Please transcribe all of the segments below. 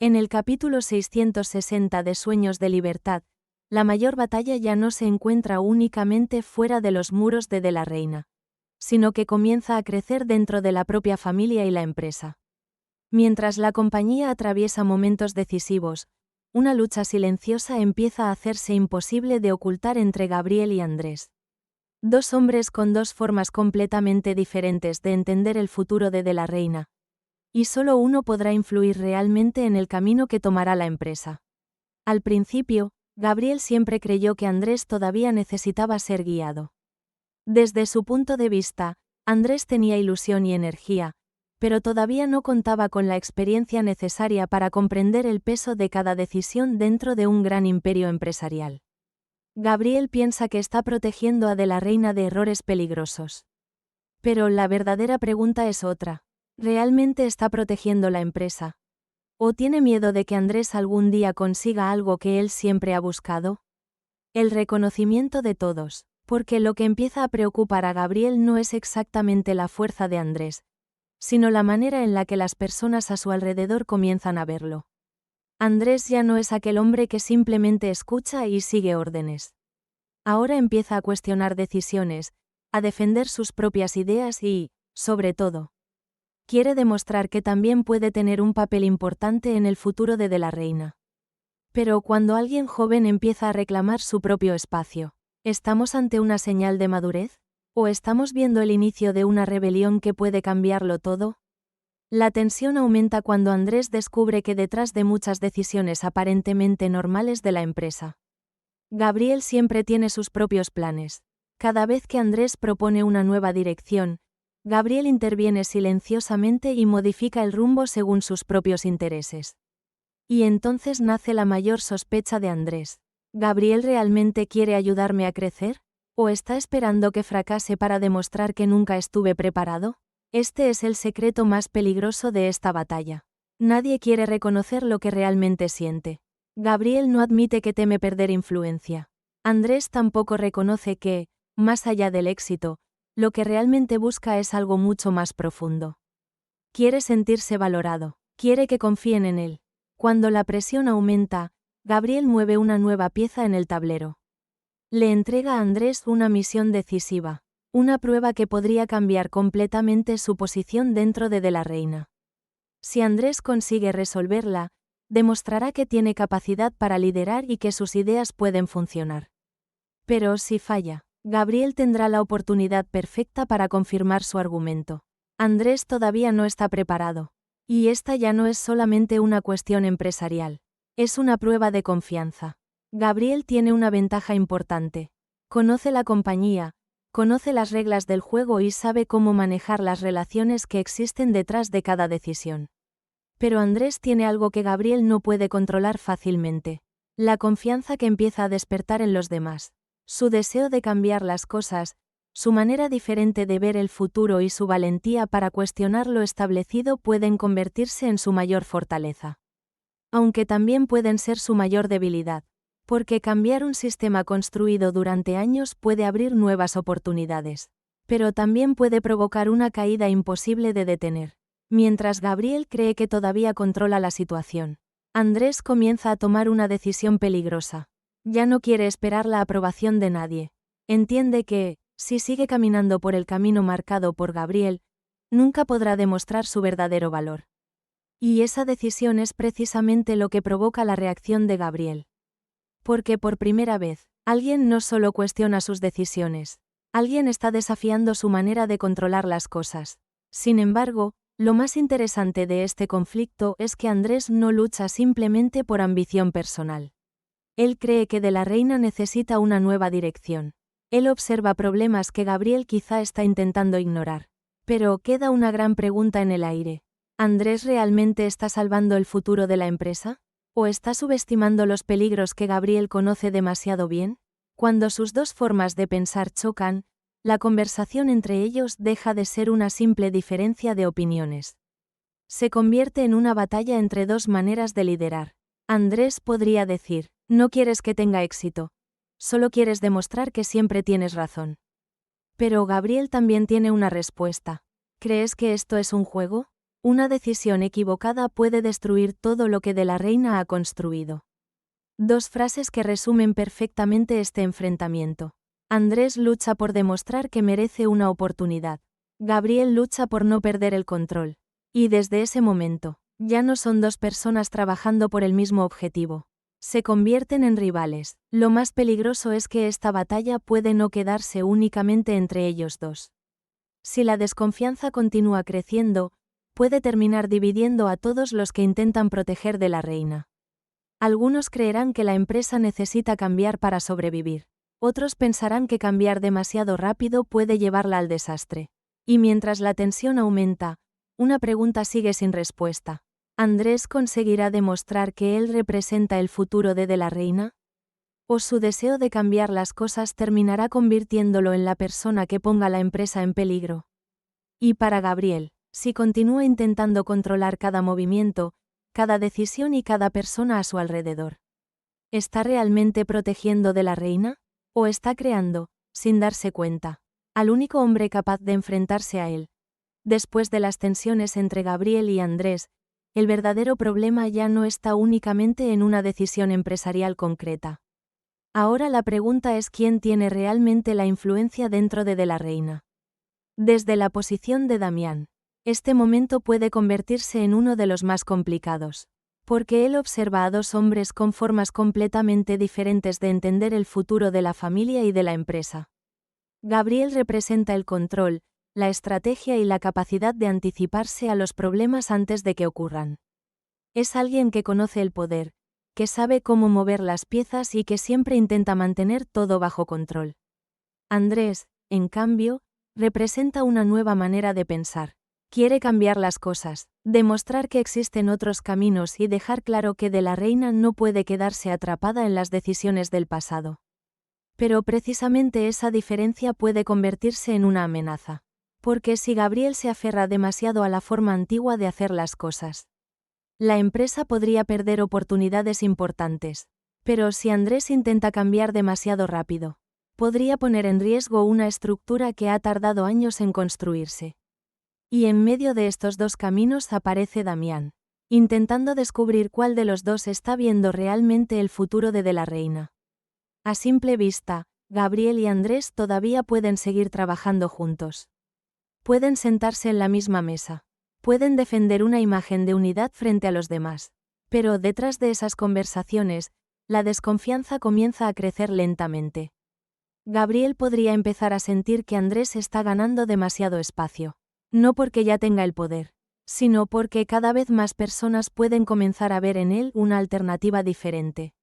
En el capítulo 660 de Sueños de Libertad, la mayor batalla ya no se encuentra únicamente fuera de los muros de la Reina, sino que comienza a crecer dentro de la propia familia y la empresa. Mientras la compañía atraviesa momentos decisivos, una lucha silenciosa empieza a hacerse imposible de ocultar entre Gabriel y Andrés. Dos hombres con dos formas completamente diferentes de entender el futuro de la Reina. Y solo uno podrá influir realmente en el camino que tomará la empresa. Al principio, Gabriel siempre creyó que Andrés todavía necesitaba ser guiado. Desde su punto de vista, Andrés tenía ilusión y energía, pero todavía no contaba con la experiencia necesaria para comprender el peso de cada decisión dentro de un gran imperio empresarial. Gabriel piensa que está protegiendo a la Reina de errores peligrosos. Pero la verdadera pregunta es otra. ¿Realmente está protegiendo la empresa? ¿O tiene miedo de que Andrés algún día consiga algo que él siempre ha buscado? El reconocimiento de todos, porque lo que empieza a preocupar a Gabriel no es exactamente la fuerza de Andrés, sino la manera en la que las personas a su alrededor comienzan a verlo. Andrés ya no es aquel hombre que simplemente escucha y sigue órdenes. Ahora empieza a cuestionar decisiones, a defender sus propias ideas y, sobre todo, quiere demostrar que también puede tener un papel importante en el futuro de la Reina. Pero cuando alguien joven empieza a reclamar su propio espacio, ¿estamos ante una señal de madurez? ¿O estamos viendo el inicio de una rebelión que puede cambiarlo todo? La tensión aumenta cuando Andrés descubre que detrás de muchas decisiones aparentemente normales de la empresa, Gabriel siempre tiene sus propios planes. Cada vez que Andrés propone una nueva dirección, Gabriel interviene silenciosamente y modifica el rumbo según sus propios intereses. Y entonces nace la mayor sospecha de Andrés. ¿Gabriel realmente quiere ayudarme a crecer? ¿O está esperando que fracase para demostrar que nunca estuve preparado? Este es el secreto más peligroso de esta batalla. Nadie quiere reconocer lo que realmente siente. Gabriel no admite que teme perder influencia. Andrés tampoco reconoce que, más allá del éxito, lo que realmente busca es algo mucho más profundo. Quiere sentirse valorado, quiere que confíen en él. Cuando la presión aumenta, Gabriel mueve una nueva pieza en el tablero. Le entrega a Andrés una misión decisiva, una prueba que podría cambiar completamente su posición dentro de la Reina. Si Andrés consigue resolverla, demostrará que tiene capacidad para liderar y que sus ideas pueden funcionar. Pero si falla, Gabriel tendrá la oportunidad perfecta para confirmar su argumento. Andrés todavía no está preparado. Y esta ya no es solamente una cuestión empresarial. Es una prueba de confianza. Gabriel tiene una ventaja importante. Conoce la compañía, conoce las reglas del juego y sabe cómo manejar las relaciones que existen detrás de cada decisión. Pero Andrés tiene algo que Gabriel no puede controlar fácilmente. La confianza que empieza a despertar en los demás. Su deseo de cambiar las cosas, su manera diferente de ver el futuro y su valentía para cuestionar lo establecido pueden convertirse en su mayor fortaleza. Aunque también pueden ser su mayor debilidad, porque cambiar un sistema construido durante años puede abrir nuevas oportunidades. Pero también puede provocar una caída imposible de detener. Mientras Gabriel cree que todavía controla la situación, Andrés comienza a tomar una decisión peligrosa. Ya no quiere esperar la aprobación de nadie. Entiende que, si sigue caminando por el camino marcado por Gabriel, nunca podrá demostrar su verdadero valor. Y esa decisión es precisamente lo que provoca la reacción de Gabriel. Porque por primera vez, alguien no solo cuestiona sus decisiones, alguien está desafiando su manera de controlar las cosas. Sin embargo, lo más interesante de este conflicto es que Andrés no lucha simplemente por ambición personal. Él cree que la Reina necesita una nueva dirección. Él observa problemas que Gabriel quizá está intentando ignorar. Pero queda una gran pregunta en el aire. ¿Andrés realmente está salvando el futuro de la empresa? ¿O está subestimando los peligros que Gabriel conoce demasiado bien? Cuando sus dos formas de pensar chocan, la conversación entre ellos deja de ser una simple diferencia de opiniones. Se convierte en una batalla entre dos maneras de liderar. Andrés podría decir: no quieres que tenga éxito. Solo quieres demostrar que siempre tienes razón. Pero Gabriel también tiene una respuesta. ¿Crees que esto es un juego? Una decisión equivocada puede destruir todo lo que De la Reina ha construido. Dos frases que resumen perfectamente este enfrentamiento. Andrés lucha por demostrar que merece una oportunidad. Gabriel lucha por no perder el control. Y desde ese momento, ya no son dos personas trabajando por el mismo objetivo. Se convierten en rivales. Lo más peligroso es que esta batalla puede no quedarse únicamente entre ellos dos. Si la desconfianza continúa creciendo, puede terminar dividiendo a todos los que intentan proteger de la reina. Algunos creerán que la empresa necesita cambiar para sobrevivir. Otros pensarán que cambiar demasiado rápido puede llevarla al desastre. Y mientras la tensión aumenta, una pregunta sigue sin respuesta. ¿Andrés conseguirá demostrar que él representa el futuro de la reina? ¿O su deseo de cambiar las cosas terminará convirtiéndolo en la persona que ponga la empresa en peligro? Y para Gabriel, si continúa intentando controlar cada movimiento, cada decisión y cada persona a su alrededor, ¿está realmente protegiendo de la reina? ¿O está creando, sin darse cuenta, al único hombre capaz de enfrentarse a él? Después de las tensiones entre Gabriel y Andrés, el verdadero problema ya no está únicamente en una decisión empresarial concreta. Ahora la pregunta es quién tiene realmente la influencia dentro de la reina. Desde la posición de Damián, este momento puede convertirse en uno de los más complicados, porque él observa a dos hombres con formas completamente diferentes de entender el futuro de la familia y de la empresa. Gabriel representa el control, la estrategia y la capacidad de anticiparse a los problemas antes de que ocurran. Es alguien que conoce el poder, que sabe cómo mover las piezas y que siempre intenta mantener todo bajo control. Andrés, en cambio, representa una nueva manera de pensar. Quiere cambiar las cosas, demostrar que existen otros caminos y dejar claro que de la reina no puede quedarse atrapada en las decisiones del pasado. Pero precisamente esa diferencia puede convertirse en una amenaza. Porque si Gabriel se aferra demasiado a la forma antigua de hacer las cosas, la empresa podría perder oportunidades importantes. Pero si Andrés intenta cambiar demasiado rápido, podría poner en riesgo una estructura que ha tardado años en construirse. Y en medio de estos dos caminos aparece Damián, intentando descubrir cuál de los dos está viendo realmente el futuro de la reina. A simple vista, Gabriel y Andrés todavía pueden seguir trabajando juntos. Pueden sentarse en la misma mesa. Pueden defender una imagen de unidad frente a los demás. Pero detrás de esas conversaciones, la desconfianza comienza a crecer lentamente. Gabriel podría empezar a sentir que Andrés está ganando demasiado espacio. No porque ya tenga el poder, sino porque cada vez más personas pueden comenzar a ver en él una alternativa diferente.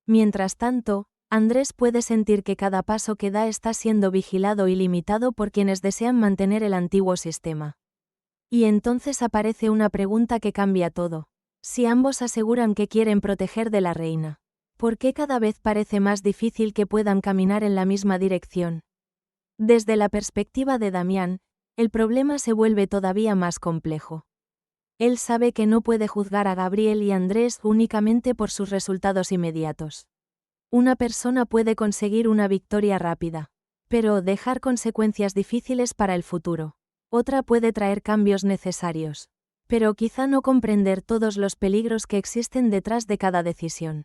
Mientras tanto, Andrés puede sentir que cada paso que da está siendo vigilado y limitado por quienes desean mantener el antiguo sistema. Y entonces aparece una pregunta que cambia todo. Si ambos aseguran que quieren proteger de la reina, ¿por qué cada vez parece más difícil que puedan caminar en la misma dirección? Desde la perspectiva de Damián, el problema se vuelve todavía más complejo. Él sabe que no puede juzgar a Gabriel y Andrés únicamente por sus resultados inmediatos. Una persona puede conseguir una victoria rápida, pero dejar consecuencias difíciles para el futuro. Otra puede traer cambios necesarios, pero quizá no comprender todos los peligros que existen detrás de cada decisión.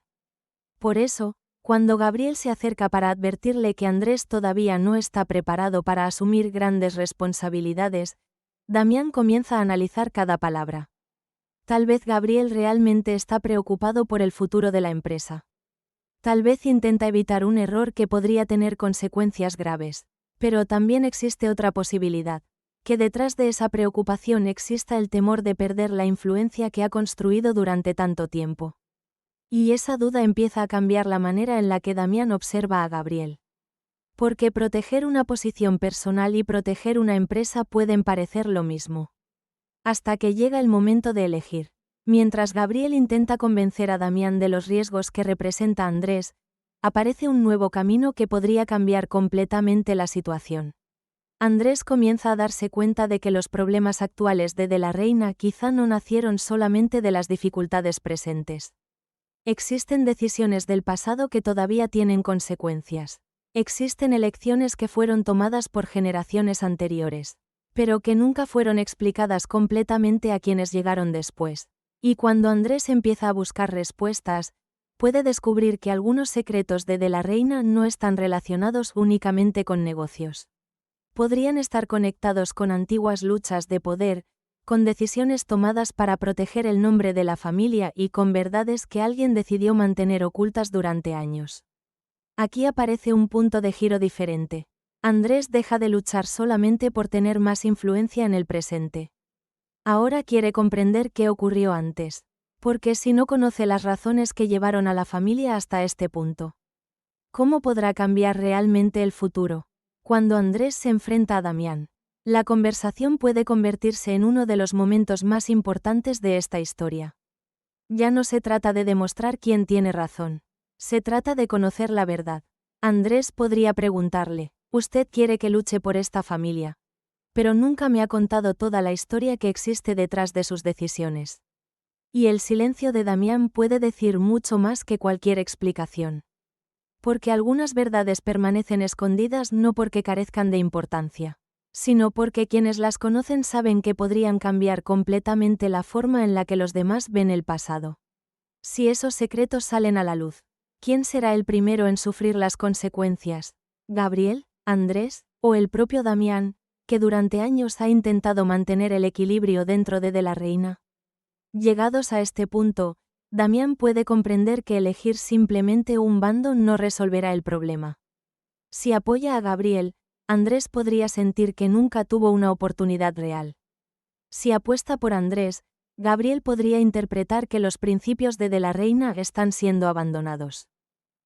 Por eso, cuando Gabriel se acerca para advertirle que Andrés todavía no está preparado para asumir grandes responsabilidades, Damián comienza a analizar cada palabra. Tal vez Gabriel realmente está preocupado por el futuro de la empresa. Tal vez intenta evitar un error que podría tener consecuencias graves, pero también existe otra posibilidad, que detrás de esa preocupación exista el temor de perder la influencia que ha construido durante tanto tiempo. Y esa duda empieza a cambiar la manera en la que Damián observa a Gabriel. Porque proteger una posición personal y proteger una empresa pueden parecer lo mismo. Hasta que llega el momento de elegir. Mientras Gabriel intenta convencer a Damián de los riesgos que representa Andrés, aparece un nuevo camino que podría cambiar completamente la situación. Andrés comienza a darse cuenta de que los problemas actuales de la reina quizá no nacieron solamente de las dificultades presentes. Existen decisiones del pasado que todavía tienen consecuencias. Existen elecciones que fueron tomadas por generaciones anteriores. pero que nunca fueron explicadas completamente a quienes llegaron después. Y cuando Andrés empieza a buscar respuestas, puede descubrir que algunos secretos de la Reina no están relacionados únicamente con negocios. Podrían estar conectados con antiguas luchas de poder, con decisiones tomadas para proteger el nombre de la familia y con verdades que alguien decidió mantener ocultas durante años. Aquí aparece un punto de giro diferente. Andrés deja de luchar solamente por tener más influencia en el presente. Ahora quiere comprender qué ocurrió antes, porque si no conoce las razones que llevaron a la familia hasta este punto, ¿cómo podrá cambiar realmente el futuro? Cuando Andrés se enfrenta a Damián, la conversación puede convertirse en uno de los momentos más importantes de esta historia. Ya no se trata de demostrar quién tiene razón, se trata de conocer la verdad. Andrés podría preguntarle, «¿Usted quiere que luche por esta familia? Pero nunca me ha contado toda la historia que existe detrás de sus decisiones». Y el silencio de Damián puede decir mucho más que cualquier explicación. Porque algunas verdades permanecen escondidas no porque carezcan de importancia, sino porque quienes las conocen saben que podrían cambiar completamente la forma en la que los demás ven el pasado. Si esos secretos salen a la luz, ¿quién será el primero en sufrir las consecuencias? ¿Gabriel, Andrés, o el propio Damián, que durante años ha intentado mantener el equilibrio dentro de la Reina? Llegados a este punto, Damián puede comprender que elegir simplemente un bando no resolverá el problema. Si apoya a Gabriel, Andrés podría sentir que nunca tuvo una oportunidad real. Si apuesta por Andrés, Gabriel podría interpretar que los principios de la Reina están siendo abandonados.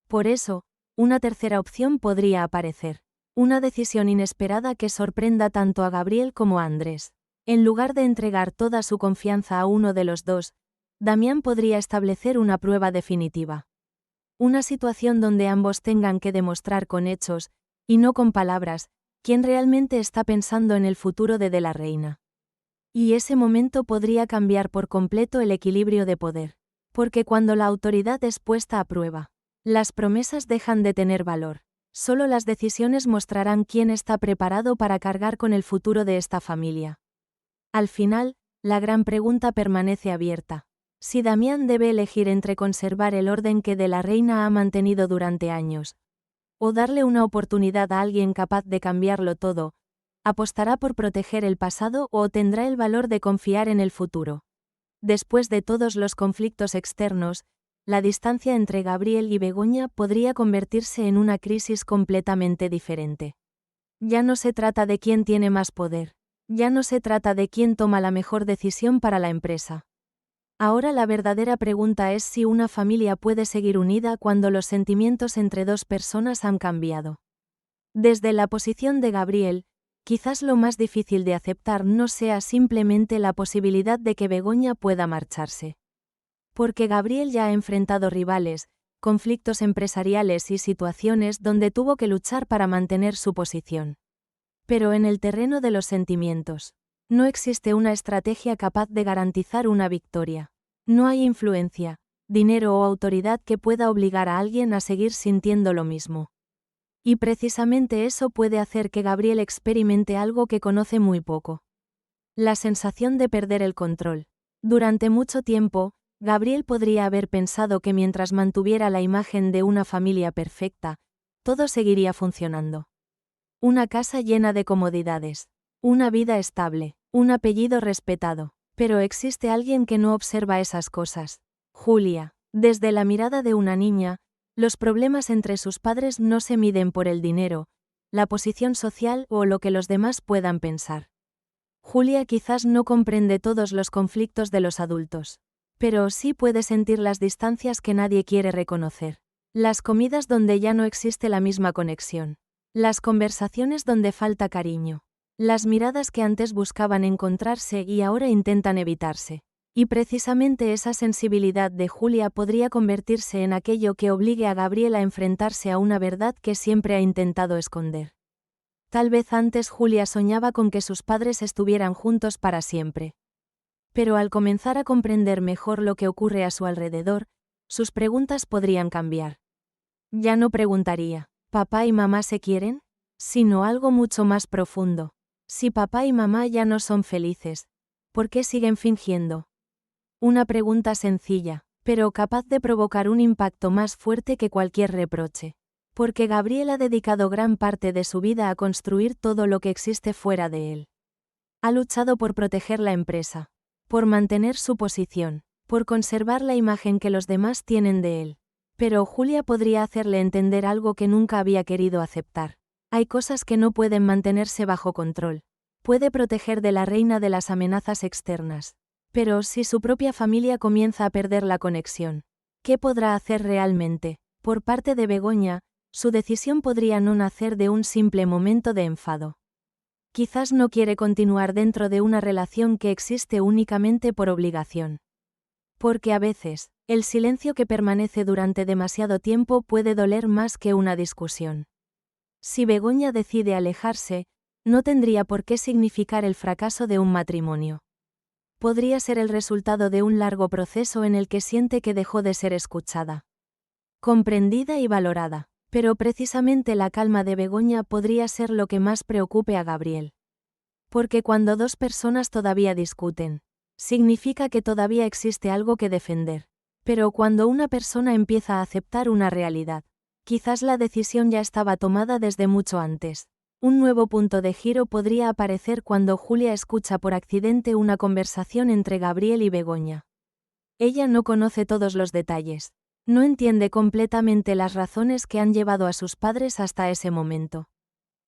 Por eso, una tercera opción podría aparecer. Una decisión inesperada que sorprenda tanto a Gabriel como a Andrés. En lugar de entregar toda su confianza a uno de los dos, Damián podría establecer una prueba definitiva. Una situación donde ambos tengan que demostrar con hechos, y no con palabras, quién realmente está pensando en el futuro de la Reina. Y ese momento podría cambiar por completo el equilibrio de poder. Porque cuando la autoridad es puesta a prueba, las promesas dejan de tener valor. Solo las decisiones mostrarán quién está preparado para cargar con el futuro de esta familia. Al final, la gran pregunta permanece abierta. Si Damián debe elegir entre conservar el orden que la Reina ha mantenido durante años, o darle una oportunidad a alguien capaz de cambiarlo todo, ¿apostará por proteger el pasado o tendrá el valor de confiar en el futuro? Después de todos los conflictos externos, la distancia entre Gabriel y Begoña podría convertirse en una crisis completamente diferente. Ya no se trata de quién tiene más poder, ya no se trata de quién toma la mejor decisión para la empresa. Ahora la verdadera pregunta es si una familia puede seguir unida cuando los sentimientos entre dos personas han cambiado. Desde la posición de Gabriel, quizás lo más difícil de aceptar no sea simplemente la posibilidad de que Begoña pueda marcharse. Porque Gabriel ya ha enfrentado rivales, conflictos empresariales y situaciones donde tuvo que luchar para mantener su posición. Pero en el terreno de los sentimientos, no existe una estrategia capaz de garantizar una victoria. No hay influencia, dinero o autoridad que pueda obligar a alguien a seguir sintiendo lo mismo. Y precisamente eso puede hacer que Gabriel experimente algo que conoce muy poco. La sensación de perder el control. Durante mucho tiempo, Gabriel podría haber pensado que mientras mantuviera la imagen de una familia perfecta, todo seguiría funcionando. Una casa llena de comodidades, una vida estable, un apellido respetado. Pero existe alguien que no observa esas cosas. Julia. Desde la mirada de una niña, los problemas entre sus padres no se miden por el dinero, la posición social o lo que los demás puedan pensar. Julia quizás no comprende todos los conflictos de los adultos, pero sí puede sentir las distancias que nadie quiere reconocer. Las comidas donde ya no existe la misma conexión. Las conversaciones donde falta cariño. Las miradas que antes buscaban encontrarse y ahora intentan evitarse. Y precisamente esa sensibilidad de Julia podría convertirse en aquello que obligue a Gabriel a enfrentarse a una verdad que siempre ha intentado esconder. Tal vez antes Julia soñaba con que sus padres estuvieran juntos para siempre. Pero al comenzar a comprender mejor lo que ocurre a su alrededor, sus preguntas podrían cambiar. Ya no preguntaría, ¿papá y mamá se quieren?, sino algo mucho más profundo. Si papá y mamá ya no son felices, ¿por qué siguen fingiendo? Una pregunta sencilla, pero capaz de provocar un impacto más fuerte que cualquier reproche. Porque Gabriel ha dedicado gran parte de su vida a construir todo lo que existe fuera de él. Ha luchado por proteger la empresa, por mantener su posición, por conservar la imagen que los demás tienen de él. Pero Julia podría hacerle entender algo que nunca había querido aceptar. Hay cosas que no pueden mantenerse bajo control. Puede proteger de la reina de las amenazas externas. Pero si su propia familia comienza a perder la conexión, ¿qué podrá hacer realmente? Por parte de Begoña, su decisión podría no nacer de un simple momento de enfado. Quizás no quiere continuar dentro de una relación que existe únicamente por obligación. Porque a veces, el silencio que permanece durante demasiado tiempo puede doler más que una discusión. Si Begoña decide alejarse, no tendría por qué significar el fracaso de un matrimonio. Podría ser el resultado de un largo proceso en el que siente que dejó de ser escuchada, comprendida y valorada. Pero precisamente la calma de Begoña podría ser lo que más preocupe a Gabriel. Porque cuando dos personas todavía discuten, significa que todavía existe algo que defender. Pero cuando una persona empieza a aceptar una realidad, quizás la decisión ya estaba tomada desde mucho antes. Un nuevo punto de giro podría aparecer cuando Julia escucha por accidente una conversación entre Gabriel y Begoña. Ella no conoce todos los detalles. No entiende completamente las razones que han llevado a sus padres hasta ese momento.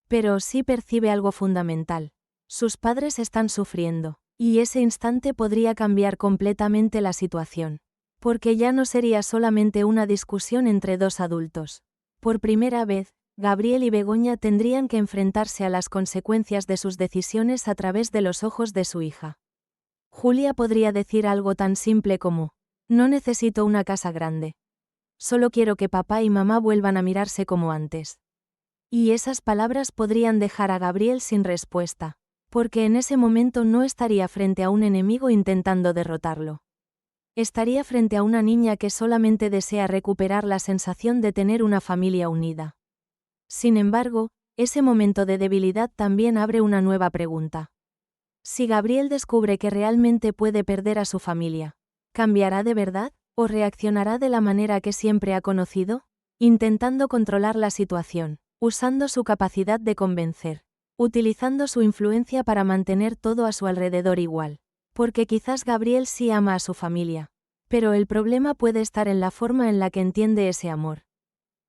Pero sí percibe algo fundamental. Sus padres están sufriendo, y ese instante podría cambiar completamente la situación. Porque ya no sería solamente una discusión entre dos adultos. Por primera vez, Gabriel y Begoña tendrían que enfrentarse a las consecuencias de sus decisiones a través de los ojos de su hija. Julia podría decir algo tan simple como: no necesito una casa grande. Solo quiero que papá y mamá vuelvan a mirarse como antes. Y esas palabras podrían dejar a Gabriel sin respuesta, porque en ese momento no estaría frente a un enemigo intentando derrotarlo. Estaría frente a una niña que solamente desea recuperar la sensación de tener una familia unida. Sin embargo, ese momento de debilidad también abre una nueva pregunta. Si Gabriel descubre que realmente puede perder a su familia, ¿cambiará de verdad? ¿O reaccionará de la manera que siempre ha conocido? Intentando controlar la situación, usando su capacidad de convencer, utilizando su influencia para mantener todo a su alrededor igual. Porque quizás Gabriel sí ama a su familia, pero el problema puede estar en la forma en la que entiende ese amor.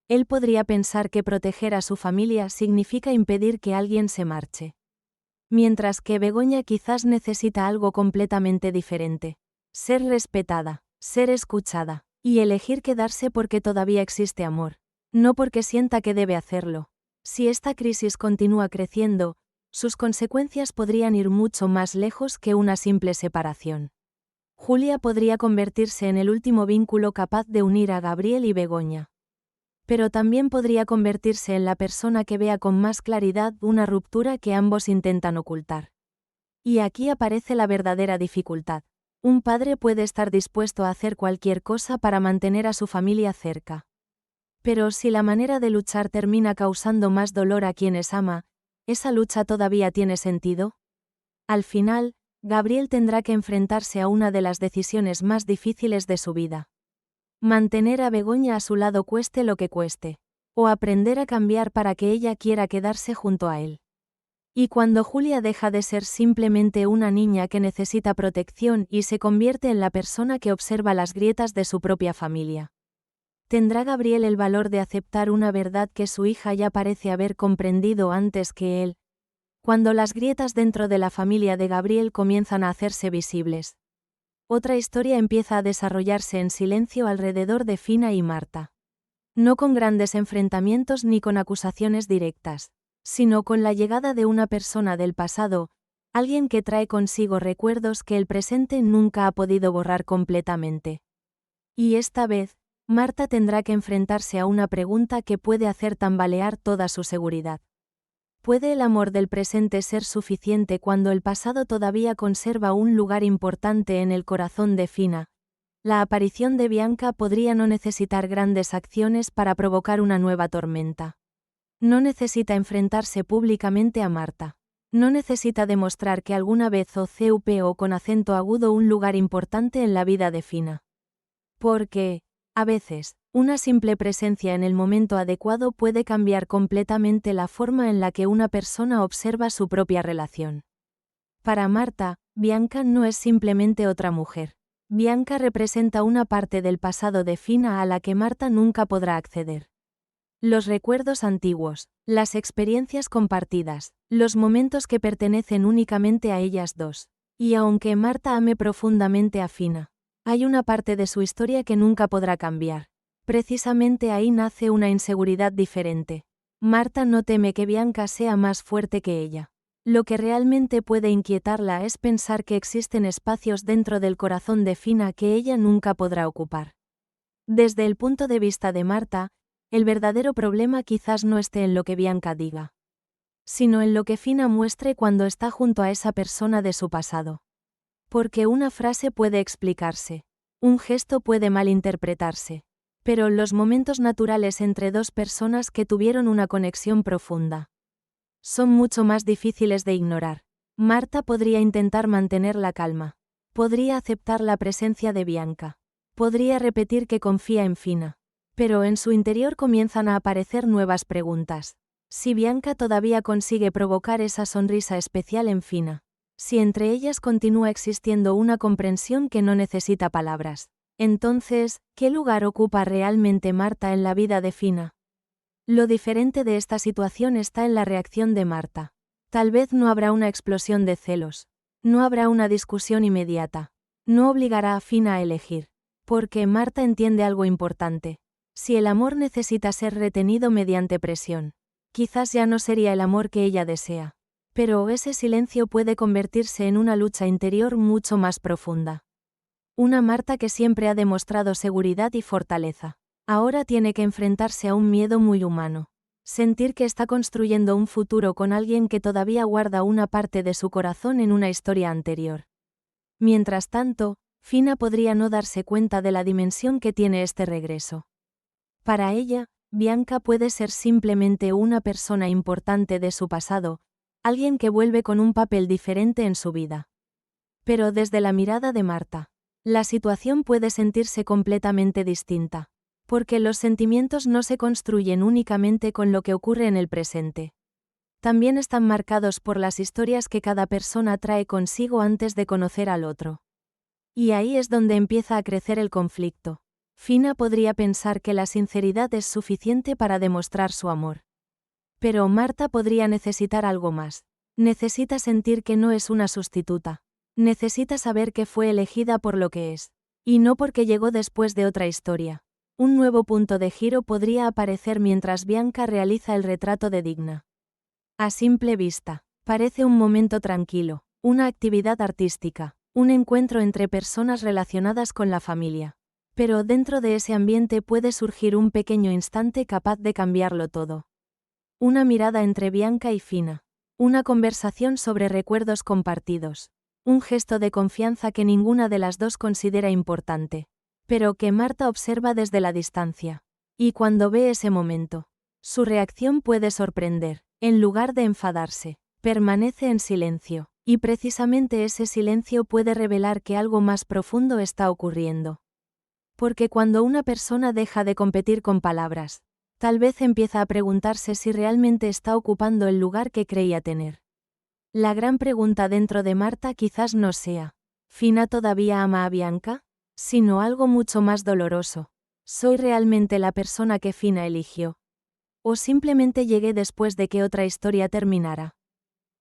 Él podría pensar que proteger a su familia significa impedir que alguien se marche. Mientras que Begoña quizás necesita algo completamente diferente: ser respetada, ser escuchada, y elegir quedarse porque todavía existe amor, no porque sienta que debe hacerlo. Si esta crisis continúa creciendo, sus consecuencias podrían ir mucho más lejos que una simple separación. Julia podría convertirse en el último vínculo capaz de unir a Gabriel y Begoña. Pero también podría convertirse en la persona que vea con más claridad una ruptura que ambos intentan ocultar. Y aquí aparece la verdadera dificultad. Un padre puede estar dispuesto a hacer cualquier cosa para mantener a su familia cerca. Pero si la manera de luchar termina causando más dolor a quienes ama, ¿esa lucha todavía tiene sentido? Al final, Gabriel tendrá que enfrentarse a una de las decisiones más difíciles de su vida. Mantener a Begoña a su lado cueste lo que cueste. O aprender a cambiar para que ella quiera quedarse junto a él. Y cuando Julia deja de ser simplemente una niña que necesita protección y se convierte en la persona que observa las grietas de su propia familia, ¿tendrá Gabriel el valor de aceptar una verdad que su hija ya parece haber comprendido antes que él? Cuando las grietas dentro de la familia de Gabriel comienzan a hacerse visibles, otra historia empieza a desarrollarse en silencio alrededor de Fina y Marta. No con grandes enfrentamientos ni con acusaciones directas, sino con la llegada de una persona del pasado, alguien que trae consigo recuerdos que el presente nunca ha podido borrar completamente. Y esta vez, Marta tendrá que enfrentarse a una pregunta que puede hacer tambalear toda su seguridad. ¿Puede el amor del presente ser suficiente cuando el pasado todavía conserva un lugar importante en el corazón de Fina? La aparición de Bianca podría no necesitar grandes acciones para provocar una nueva tormenta. No necesita enfrentarse públicamente a Marta. No necesita demostrar que alguna vez o con acento agudo un lugar importante en la vida de Fina. Porque, a veces, una simple presencia en el momento adecuado puede cambiar completamente la forma en la que una persona observa su propia relación. Para Marta, Bianca no es simplemente otra mujer. Bianca representa una parte del pasado de Fina a la que Marta nunca podrá acceder. Los recuerdos antiguos, las experiencias compartidas, los momentos que pertenecen únicamente a ellas dos. Y aunque Marta ame profundamente a Fina, hay una parte de su historia que nunca podrá cambiar. Precisamente ahí nace una inseguridad diferente. Marta no teme que Bianca sea más fuerte que ella. Lo que realmente puede inquietarla es pensar que existen espacios dentro del corazón de Fina que ella nunca podrá ocupar. Desde el punto de vista de Marta, el verdadero problema quizás no esté en lo que Bianca diga, sino en lo que Fina muestre cuando está junto a esa persona de su pasado. Porque una frase puede explicarse, un gesto puede malinterpretarse, pero los momentos naturales entre dos personas que tuvieron una conexión profunda son mucho más difíciles de ignorar. Marta podría intentar mantener la calma, podría aceptar la presencia de Bianca, podría repetir que confía en Fina, pero en su interior comienzan a aparecer nuevas preguntas. Si Bianca todavía consigue provocar esa sonrisa especial en Fina, si entre ellas continúa existiendo una comprensión que no necesita palabras, entonces, ¿qué lugar ocupa realmente Marta en la vida de Fina? Lo diferente de esta situación está en la reacción de Marta. Tal vez no habrá una explosión de celos, no habrá una discusión inmediata, no obligará a Fina a elegir, porque Marta entiende algo importante. Si el amor necesita ser retenido mediante presión, quizás ya no sería el amor que ella desea. Pero ese silencio puede convertirse en una lucha interior mucho más profunda. Una Marta que siempre ha demostrado seguridad y fortaleza. Ahora tiene que enfrentarse a un miedo muy humano. Sentir que está construyendo un futuro con alguien que todavía guarda una parte de su corazón en una historia anterior. Mientras tanto, Fina podría no darse cuenta de la dimensión que tiene este regreso. Para ella, Bianca puede ser simplemente una persona importante de su pasado, alguien que vuelve con un papel diferente en su vida. Pero desde la mirada de Marta, la situación puede sentirse completamente distinta, porque los sentimientos no se construyen únicamente con lo que ocurre en el presente. También están marcados por las historias que cada persona trae consigo antes de conocer al otro. Y ahí es donde empieza a crecer el conflicto. Fina podría pensar que la sinceridad es suficiente para demostrar su amor. Pero Marta podría necesitar algo más. Necesita sentir que no es una sustituta. Necesita saber que fue elegida por lo que es. Y no porque llegó después de otra historia. Un nuevo punto de giro podría aparecer mientras Bianca realiza el retrato de Digna. A simple vista, parece un momento tranquilo, una actividad artística, un encuentro entre personas relacionadas con la familia. Pero dentro de ese ambiente puede surgir un pequeño instante capaz de cambiarlo todo. Una mirada entre Bianca y Fina. Una conversación sobre recuerdos compartidos. Un gesto de confianza que ninguna de las dos considera importante, pero que Marta observa desde la distancia. Y cuando ve ese momento, su reacción puede sorprender. En lugar de enfadarse, permanece en silencio, y precisamente ese silencio puede revelar que algo más profundo está ocurriendo. Porque cuando una persona deja de competir con palabras, tal vez empieza a preguntarse si realmente está ocupando el lugar que creía tener. La gran pregunta dentro de Marta quizás no sea, ¿Fina todavía ama a Bianca? Sino algo mucho más doloroso. ¿Soy realmente la persona que Fina eligió? ¿O simplemente llegué después de que otra historia terminara?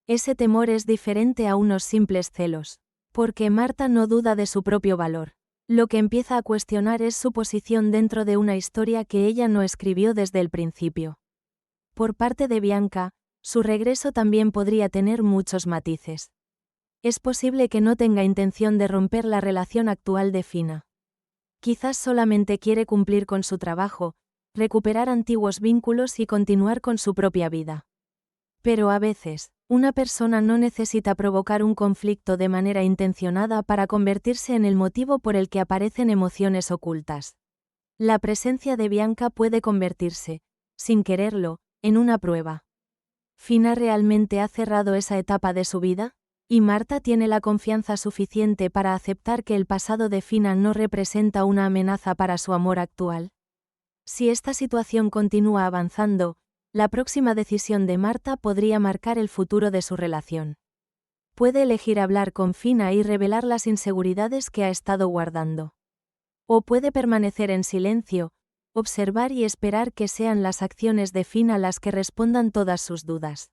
Ese temor es diferente a unos simples celos, porque Marta no duda de su propio valor. Lo que empieza a cuestionar es su posición dentro de una historia que ella no escribió desde el principio. Por parte de Bianca, su regreso también podría tener muchos matices. Es posible que no tenga intención de romper la relación actual de Fina. Quizás solamente quiere cumplir con su trabajo, recuperar antiguos vínculos y continuar con su propia vida. Pero a veces, una persona no necesita provocar un conflicto de manera intencionada para convertirse en el motivo por el que aparecen emociones ocultas. La presencia de Bianca puede convertirse, sin quererlo, en una prueba. ¿Fina realmente ha cerrado esa etapa de su vida? ¿Y Marta tiene la confianza suficiente para aceptar que el pasado de Fina no representa una amenaza para su amor actual? Si esta situación continúa avanzando, la próxima decisión de Marta podría marcar el futuro de su relación. Puede elegir hablar con Fina y revelar las inseguridades que ha estado guardando. O puede permanecer en silencio, observar y esperar que sean las acciones de Fina las que respondan todas sus dudas.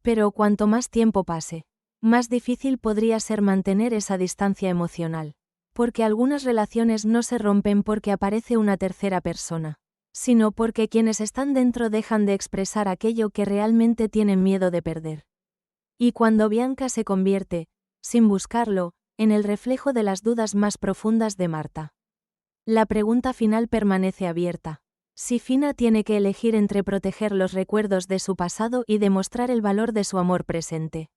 Pero cuanto más tiempo pase, más difícil podría ser mantener esa distancia emocional. Porque algunas relaciones no se rompen porque aparece una tercera persona, sino porque quienes están dentro dejan de expresar aquello que realmente tienen miedo de perder. Y cuando Bianca se convierte, sin buscarlo, en el reflejo de las dudas más profundas de Marta. La pregunta final permanece abierta. Si Fina tiene que elegir entre proteger los recuerdos de su pasado y demostrar el valor de su amor presente.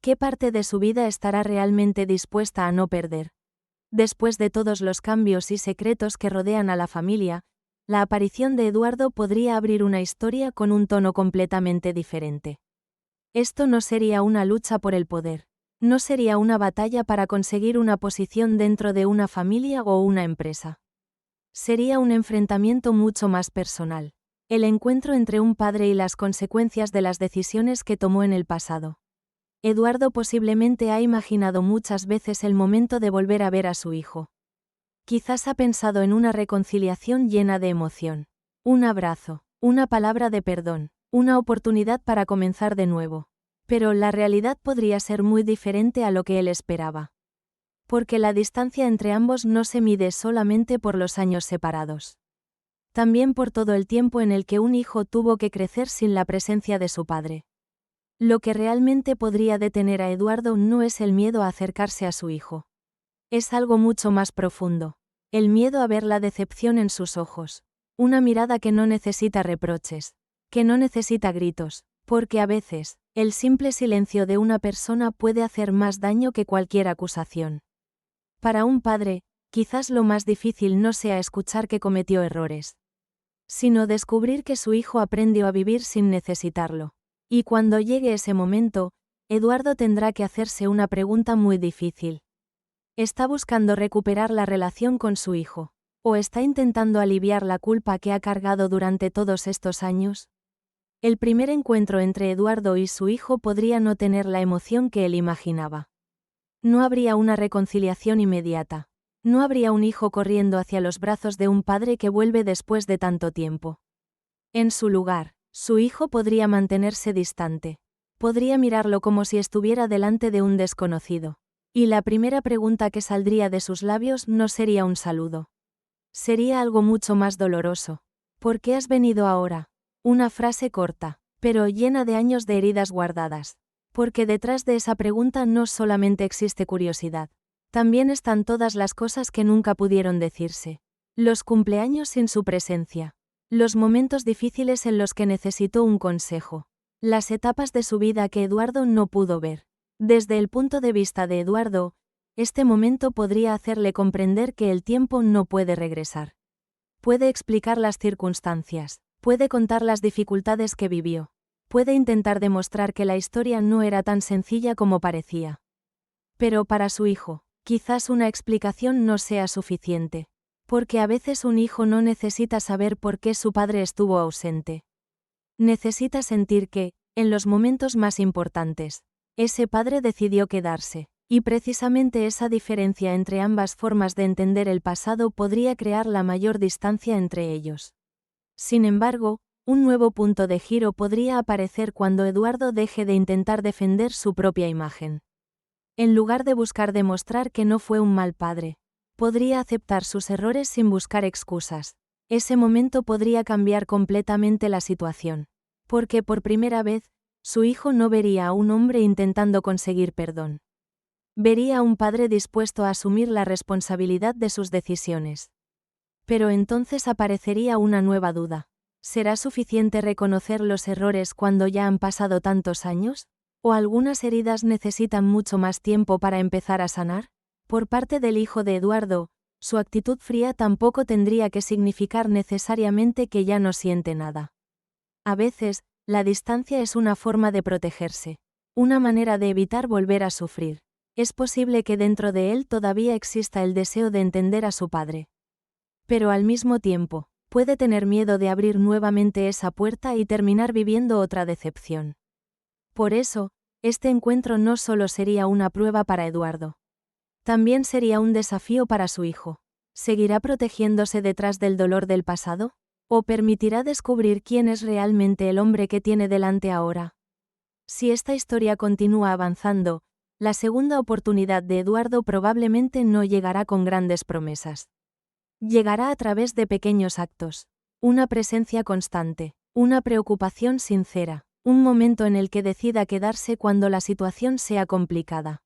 ¿Qué parte de su vida estará realmente dispuesta a no perder? Después de todos los cambios y secretos que rodean a la familia, la aparición de Eduardo podría abrir una historia con un tono completamente diferente. Esto no sería una lucha por el poder. No sería una batalla para conseguir una posición dentro de una familia o una empresa. Sería un enfrentamiento mucho más personal. El encuentro entre un padre y las consecuencias de las decisiones que tomó en el pasado. Eduardo posiblemente ha imaginado muchas veces el momento de volver a ver a su hijo. Quizás ha pensado en una reconciliación llena de emoción. Un abrazo, una palabra de perdón, una oportunidad para comenzar de nuevo. Pero la realidad podría ser muy diferente a lo que él esperaba. Porque la distancia entre ambos no se mide solamente por los años separados. También por todo el tiempo en el que un hijo tuvo que crecer sin la presencia de su padre. Lo que realmente podría detener a Eduardo no es el miedo a acercarse a su hijo. Es algo mucho más profundo. El miedo a ver la decepción en sus ojos. Una mirada que no necesita reproches. Que no necesita gritos. Porque a veces, el simple silencio de una persona puede hacer más daño que cualquier acusación. Para un padre, quizás lo más difícil no sea escuchar que cometió errores, sino descubrir que su hijo aprendió a vivir sin necesitarlo. Y cuando llegue ese momento, Eduardo tendrá que hacerse una pregunta muy difícil. ¿Está buscando recuperar la relación con su hijo? ¿O está intentando aliviar la culpa que ha cargado durante todos estos años? El primer encuentro entre Eduardo y su hijo podría no tener la emoción que él imaginaba. No habría una reconciliación inmediata. No habría un hijo corriendo hacia los brazos de un padre que vuelve después de tanto tiempo. En su lugar, su hijo podría mantenerse distante. Podría mirarlo como si estuviera delante de un desconocido. Y la primera pregunta que saldría de sus labios no sería un saludo. Sería algo mucho más doloroso. ¿Por qué has venido ahora? Una frase corta, pero llena de años de heridas guardadas. Porque detrás de esa pregunta no solamente existe curiosidad. También están todas las cosas que nunca pudieron decirse. Los cumpleaños sin su presencia. Los momentos difíciles en los que necesitó un consejo. Las etapas de su vida que Eduardo no pudo ver. Desde el punto de vista de Eduardo, este momento podría hacerle comprender que el tiempo no puede regresar. Puede explicar las circunstancias. Puede contar las dificultades que vivió. Puede intentar demostrar que la historia no era tan sencilla como parecía. Pero para su hijo, quizás una explicación no sea suficiente. Porque a veces un hijo no necesita saber por qué su padre estuvo ausente. Necesita sentir que, en los momentos más importantes, ese padre decidió quedarse. Y precisamente esa diferencia entre ambas formas de entender el pasado podría crear la mayor distancia entre ellos. Sin embargo, un nuevo punto de giro podría aparecer cuando Eduardo deje de intentar defender su propia imagen. En lugar de buscar demostrar que no fue un mal padre, podría aceptar sus errores sin buscar excusas. Ese momento podría cambiar completamente la situación. Porque por primera vez, su hijo no vería a un hombre intentando conseguir perdón. Vería a un padre dispuesto a asumir la responsabilidad de sus decisiones. Pero entonces aparecería una nueva duda. ¿Será suficiente reconocer los errores cuando ya han pasado tantos años? ¿O algunas heridas necesitan mucho más tiempo para empezar a sanar? Por parte del hijo de Eduardo, su actitud fría tampoco tendría que significar necesariamente que ya no siente nada. A veces, La distancia es una forma de protegerse, una manera de evitar volver a sufrir. Es posible que dentro de él todavía exista el deseo de entender a su padre. Pero al mismo tiempo, puede tener miedo de abrir nuevamente esa puerta y terminar viviendo otra decepción. Por eso, este encuentro no solo sería una prueba para Eduardo. También sería un desafío para su hijo. ¿Seguirá protegiéndose detrás del dolor del pasado? ¿O permitirá descubrir quién es realmente el hombre que tiene delante ahora? Si esta historia continúa avanzando, la segunda oportunidad de Eduardo probablemente no llegará con grandes promesas. Llegará a través de pequeños actos, una presencia constante, una preocupación sincera, un momento en el que decida quedarse cuando la situación sea complicada.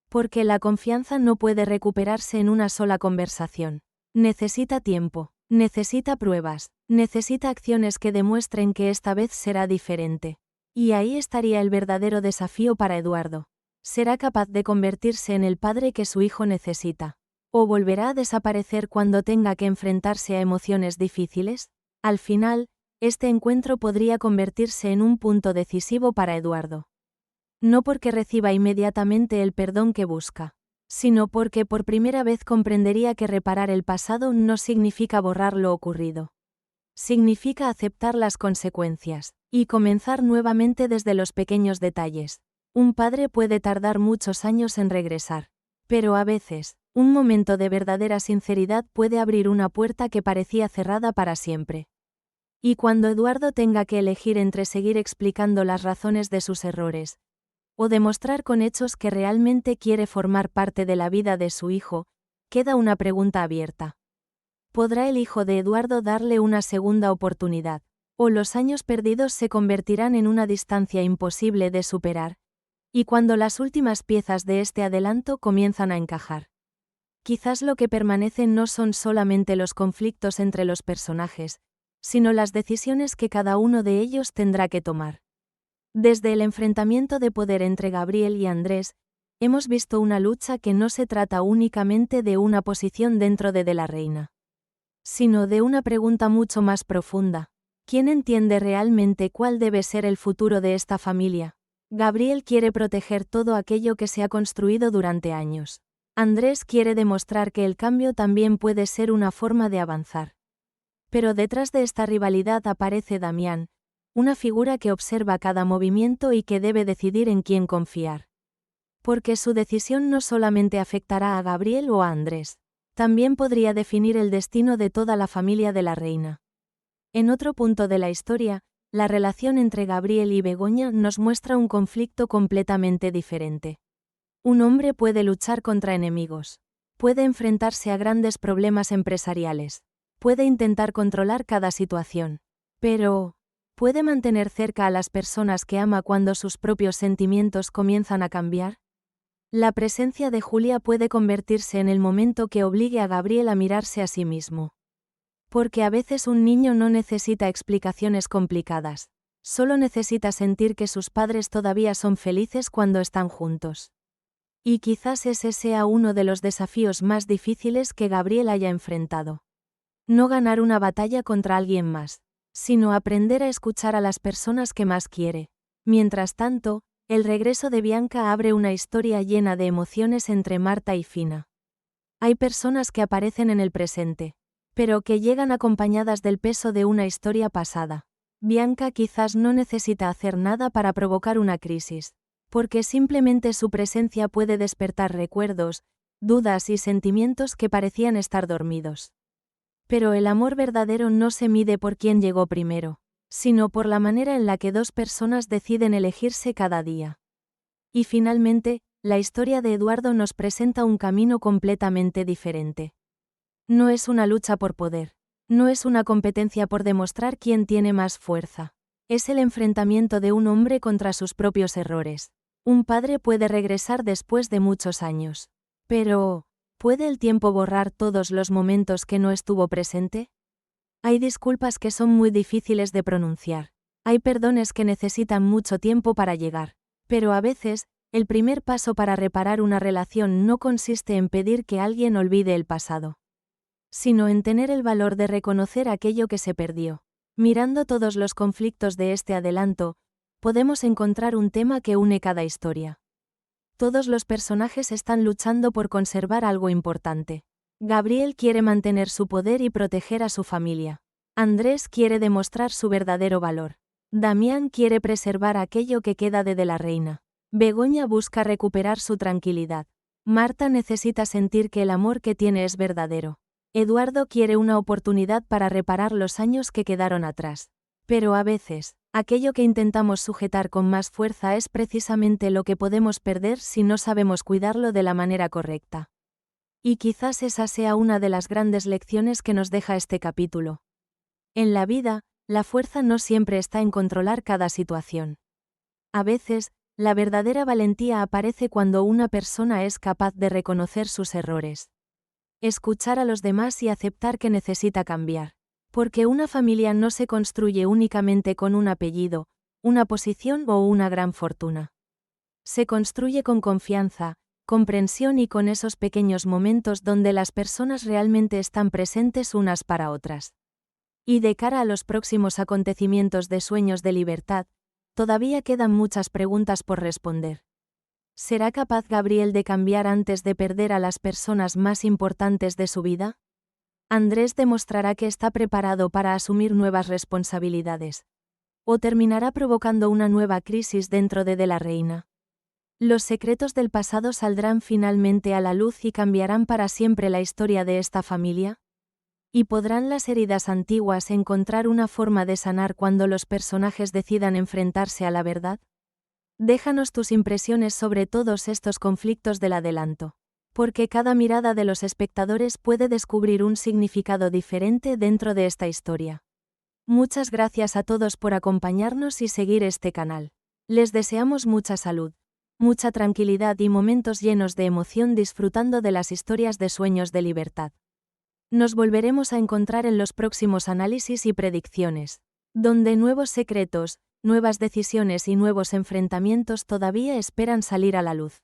Porque la confianza no puede recuperarse en una sola conversación. Necesita tiempo, necesita pruebas, necesita acciones que demuestren que esta vez será diferente. Y ahí estaría el verdadero desafío para Eduardo. ¿Será capaz de convertirse en el padre que su hijo necesita? ¿O volverá a desaparecer cuando tenga que enfrentarse a emociones difíciles? Al final, este encuentro podría convertirse en un punto decisivo para Eduardo. No porque reciba inmediatamente el perdón que busca, sino porque por primera vez comprendería que reparar el pasado no significa borrar lo ocurrido. Significa aceptar las consecuencias, y comenzar nuevamente desde los pequeños detalles. Un padre puede tardar muchos años en regresar, pero a veces, un momento de verdadera sinceridad puede abrir una puerta que parecía cerrada para siempre. Y cuando Eduardo tenga que elegir entre seguir explicando las razones de sus errores, o demostrar con hechos que realmente quiere formar parte de la vida de su hijo, queda una pregunta abierta. ¿Podrá el hijo de Eduardo darle una segunda oportunidad? ¿O los años perdidos se convertirán en una distancia imposible de superar? Y cuando las últimas piezas de este adelanto comienzan a encajar. Quizás lo que permanece no son solamente los conflictos entre los personajes, sino las decisiones que cada uno de ellos tendrá que tomar. Desde el enfrentamiento de poder entre Gabriel y Andrés, hemos visto una lucha que no se trata únicamente de una posición dentro de la Reina, sino de una pregunta mucho más profunda. ¿Quién entiende realmente cuál debe ser el futuro de esta familia? Gabriel quiere proteger todo aquello que se ha construido durante años. Andrés quiere demostrar que el cambio también puede ser una forma de avanzar. Pero detrás de esta rivalidad aparece Damián, una figura que observa cada movimiento y que debe decidir en quién confiar. Porque su decisión no solamente afectará a Gabriel o a Andrés, también podría definir el destino de toda la familia de la Reina. En otro punto de la historia, la relación entre Gabriel y Begoña nos muestra un conflicto completamente diferente. Un hombre puede luchar contra enemigos, puede enfrentarse a grandes problemas empresariales, puede intentar controlar cada situación, pero ¿puede mantener cerca a las personas que ama cuando sus propios sentimientos comienzan a cambiar? La presencia de Julia puede convertirse en el momento que obligue a Gabriel a mirarse a sí mismo. Porque a veces un niño no necesita explicaciones complicadas, solo necesita sentir que sus padres todavía son felices cuando están juntos. Y quizás ese sea uno de los desafíos más difíciles que Gabriel haya enfrentado. No ganar una batalla contra alguien más, sino aprender a escuchar a las personas que más quiere. Mientras tanto, el regreso de Bianca abre una historia llena de emociones entre Marta y Fina. Hay personas que aparecen en el presente, pero que llegan acompañadas del peso de una historia pasada. Bianca quizás no necesita hacer nada para provocar una crisis, porque simplemente su presencia puede despertar recuerdos, dudas y sentimientos que parecían estar dormidos. Pero el amor verdadero no se mide por quién llegó primero, sino por la manera en la que dos personas deciden elegirse cada día. Y finalmente, la historia de Eduardo nos presenta un camino completamente diferente. No es una lucha por poder, no es una competencia por demostrar quién tiene más fuerza. Es el enfrentamiento de un hombre contra sus propios errores. Un padre puede regresar después de muchos años. Pero, ¿puede el tiempo borrar todos los momentos que no estuvo presente? Hay disculpas que son muy difíciles de pronunciar. Hay perdones que necesitan mucho tiempo para llegar. Pero a veces, el primer paso para reparar una relación no consiste en pedir que alguien olvide el pasado, sino en tener el valor de reconocer aquello que se perdió. Mirando todos los conflictos de este adelanto, podemos encontrar un tema que une cada historia. Todos los personajes están luchando por conservar algo importante. Gabriel quiere mantener su poder y proteger a su familia. Andrés quiere demostrar su verdadero valor. Damián quiere preservar aquello que queda de la reina. Begoña busca recuperar su tranquilidad. Marta necesita sentir que el amor que tiene es verdadero. Eduardo quiere una oportunidad para reparar los años que quedaron atrás. Pero a veces, aquello que intentamos sujetar con más fuerza es precisamente lo que podemos perder si no sabemos cuidarlo de la manera correcta. Y quizás esa sea una de las grandes lecciones que nos deja este capítulo. En la vida, la fuerza no siempre está en controlar cada situación. A veces, la verdadera valentía aparece cuando una persona es capaz de reconocer sus errores. Escuchar a los demás y aceptar que necesita cambiar. Porque una familia no se construye únicamente con un apellido, una posición o una gran fortuna. Se construye con confianza, comprensión y con esos pequeños momentos donde las personas realmente están presentes unas para otras. Y de cara a los próximos acontecimientos de Sueños de Libertad, todavía quedan muchas preguntas por responder. ¿Será capaz Gabriel de cambiar antes de perder a las personas más importantes de su vida? ¿Andrés demostrará que está preparado para asumir nuevas responsabilidades? ¿O terminará provocando una nueva crisis dentro de la reina? ¿Los secretos del pasado saldrán finalmente a la luz y cambiarán para siempre la historia de esta familia? ¿Y podrán las heridas antiguas encontrar una forma de sanar cuando los personajes decidan enfrentarse a la verdad? Déjanos tus impresiones sobre todos estos conflictos del adelanto. Porque cada mirada de los espectadores puede descubrir un significado diferente dentro de esta historia. Muchas gracias a todos por acompañarnos y seguir este canal. Les deseamos mucha salud, mucha tranquilidad y momentos llenos de emoción disfrutando de las historias de Sueños de Libertad. Nos volveremos a encontrar en los próximos análisis y predicciones, donde nuevos secretos, nuevas decisiones y nuevos enfrentamientos todavía esperan salir a la luz.